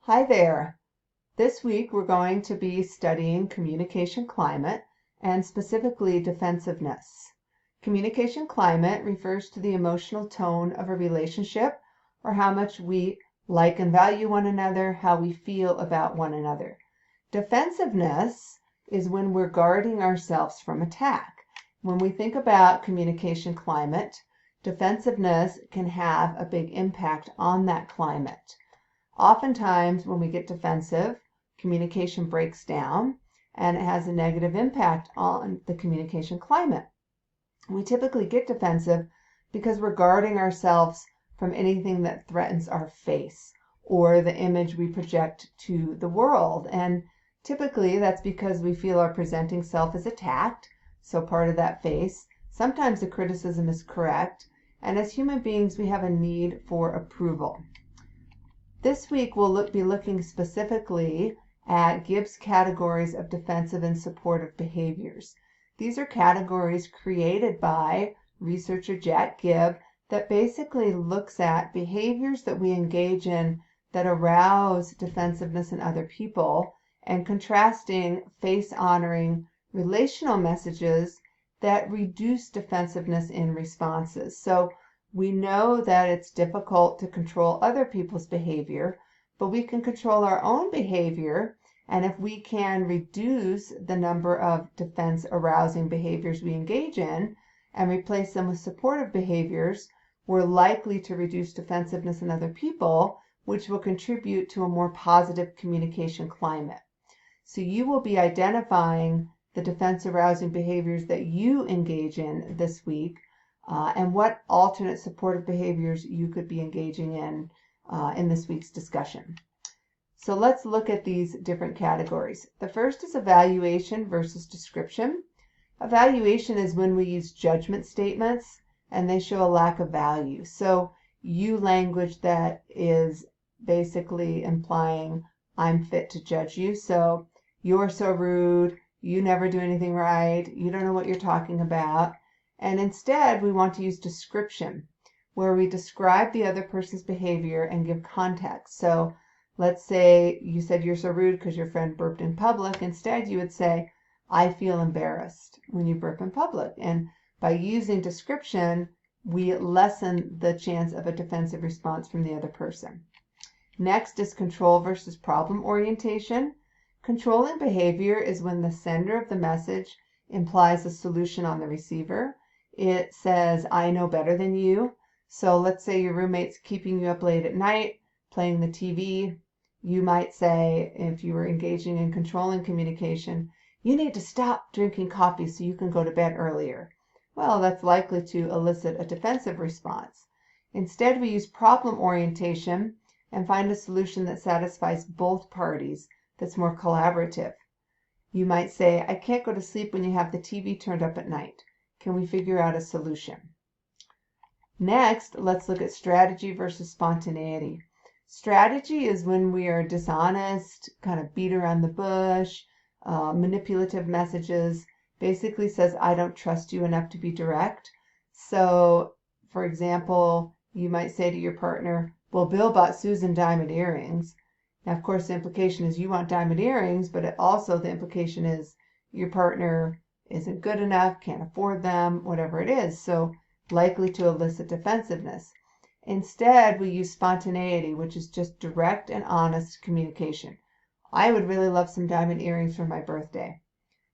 Hi there. This week we're going to be studying communication climate and specifically defensiveness. Communication climate refers to the emotional tone of a relationship or how much we like and value one another, how we feel about one another. Defensiveness is when we're guarding ourselves from attack. When we think about communication climate, defensiveness can have a big impact on that climate. Oftentimes, when we get defensive, communication breaks down and it has a negative impact on the communication climate. We typically get defensive because we're guarding ourselves from anything that threatens our face or the image we project to the world. And typically, that's because we feel our presenting self is attacked, so part of that face. Sometimes the criticism is correct, and as human beings, we have a need for approval. This week we'll be looking specifically at Gibbs categories of defensive and supportive behaviors. These are categories created by researcher Jack Gibb that basically looks at behaviors that we engage in that arouse defensiveness in other people and contrasting face-honoring relational messages that reduce defensiveness in responses. So we know that it's difficult to control other people's behavior, but we can control our own behavior, and if we can reduce the number of defense-arousing behaviors we engage in and replace them with supportive behaviors, we're likely to reduce defensiveness in other people, which will contribute to a more positive communication climate. So you will be identifying the defense-arousing behaviors that you engage in this week, and what alternate supportive behaviors you could be engaging in this week's discussion. So let's look at these different categories. The first is evaluation versus description. Evaluation is when we use judgment statements and they show a lack of value. So you language that is basically implying I'm fit to judge you. So you're so rude, you never do anything right, you don't know what you're talking about. And instead, we want to use description, where we describe the other person's behavior and give context. So let's say you said you're so rude because your friend burped in public. Instead, you would say, I feel embarrassed when you burp in public. And by using description, we lessen the chance of a defensive response from the other person. Next is control versus problem orientation. Controlling behavior is when the sender of the message implies a solution on the receiver. It says, I know better than you. So let's say your roommate's keeping you up late at night, playing the TV. You might say, if you were engaging in controlling communication, you need to stop drinking coffee so you can go to bed earlier. Well, that's likely to elicit a defensive response. Instead, we use problem orientation and find a solution that satisfies both parties, that's more collaborative. You might say, I can't go to sleep when you have the TV turned up at night. Can we figure out a solution? Next, let's look at strategy versus spontaneity. Strategy is when we are dishonest, kind of beat around the bush, manipulative messages, basically says, I don't trust you enough to be direct. So, for example, you might say to your partner, well, Bill bought Susan diamond earrings. Now, of course, the implication is you want diamond earrings, but also the implication is your partner isn't good enough, can't afford them, whatever it is, so likely to elicit defensiveness. Instead, we use spontaneity, which is just direct and honest communication. I would really love some diamond earrings for my birthday.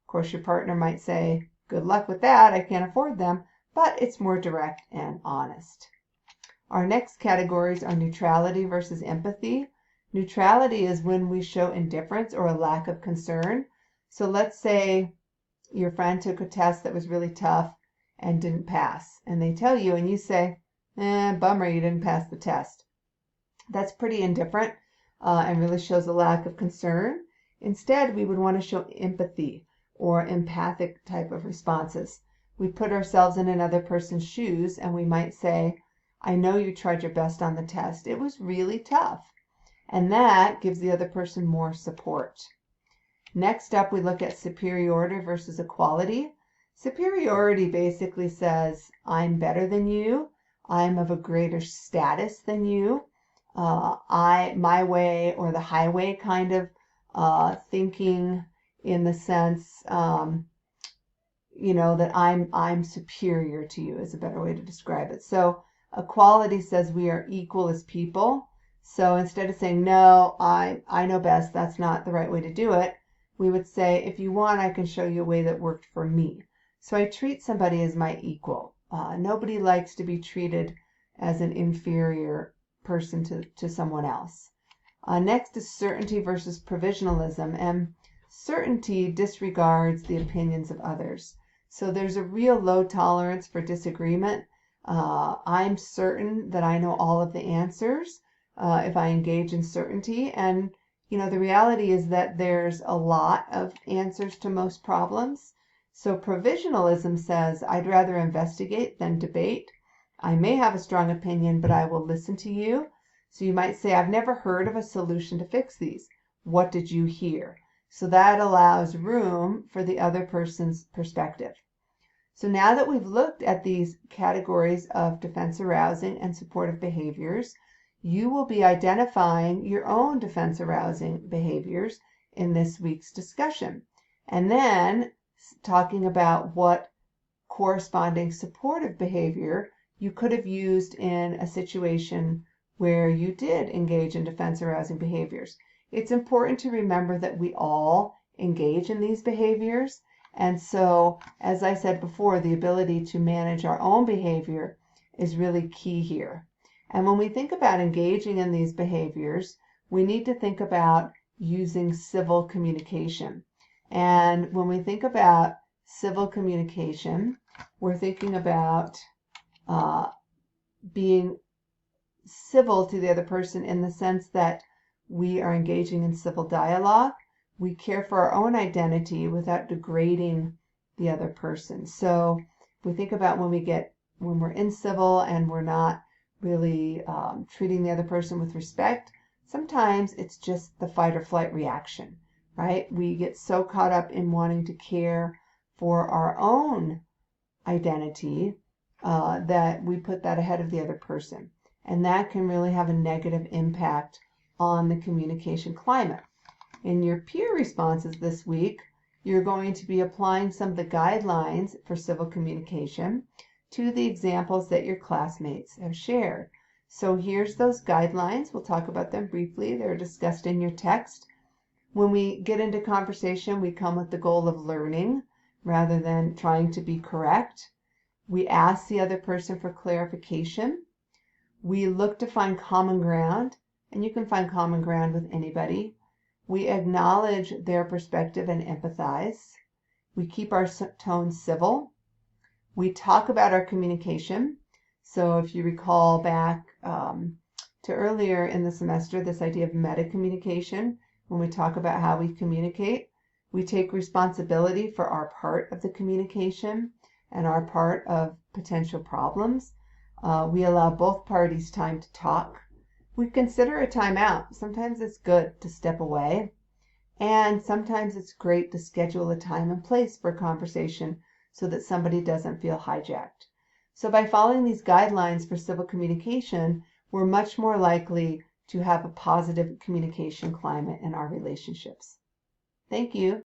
Of course, your partner might say, good luck with that, I can't afford them, but it's more direct and honest. Our next categories are neutrality versus empathy. Neutrality is when we show indifference or a lack of concern. So let's say your friend took a test that was really tough and didn't pass, and they tell you and you say, bummer, you didn't pass the test. That's pretty indifferent and really shows a lack of concern. Instead, we would want to show empathy or empathic type of responses. We put ourselves in another person's shoes and we might say, I know you tried your best on the test. It was really tough. And that gives the other person more support. Next up, we look at superiority versus equality. Superiority basically says, I'm better than you, I'm of a greater status than you, my way or the highway kind of thinking, in the sense, that I'm superior to you is a better way to describe it. So equality says we are equal as people. So instead of saying, no, I know best, that's not the right way to do it, we would say, if you want, I can show you a way that worked for me. So I treat somebody as my equal. Nobody likes to be treated as an inferior person to someone else. Next is certainty versus provisionalism, and certainty disregards the opinions of others. So there's a real low tolerance for disagreement. I'm certain that I know all of the answers if I engage in certainty, and the reality is that there's a lot of answers to most problems. So provisionalism says, I'd rather investigate than debate. I may have a strong opinion, but I will listen to you. So you might say, I've never heard of a solution to fix these. What did you hear? So that allows room for the other person's perspective. So now that we've looked at these categories of defense arousing and supportive behaviors, you will be identifying your own defense arousing behaviors in this week's discussion, and then talking about what corresponding supportive behavior you could have used in a situation where you did engage in defense arousing behaviors. It's important to remember that we all engage in these behaviors, and so, as I said before, the ability to manage our own behavior is really key here. And when we think about engaging in these behaviors, we need to think about using civil communication. And when we think about civil communication, we're thinking about being civil to the other person in the sense that we are engaging in civil dialogue. We care for our own identity without degrading the other person. So we think about when we're in civil and we're not really treating the other person with respect. Sometimes it's just the fight or flight reaction, right? We get so caught up in wanting to care for our own identity that we put that ahead of the other person. And that can really have a negative impact on the communication climate. In your peer responses this week, you're going to be applying some of the guidelines for civil communication to the examples that your classmates have shared. So here's those guidelines. We'll talk about them briefly. They're discussed in your text. When we get into conversation, we come with the goal of learning rather than trying to be correct. We ask the other person for clarification. We look to find common ground, and you can find common ground with anybody. We acknowledge their perspective and empathize. We keep our tone civil. We talk about our communication. So if you recall back to earlier in the semester, this idea of meta-communication, when we talk about how we communicate, we take responsibility for our part of the communication and our part of potential problems. We allow both parties time to talk. We consider a timeout. Sometimes it's good to step away, and sometimes it's great to schedule a time and place for a conversation so that somebody doesn't feel hijacked. So by following these guidelines for civil communication, we're much more likely to have a positive communication climate in our relationships. Thank you.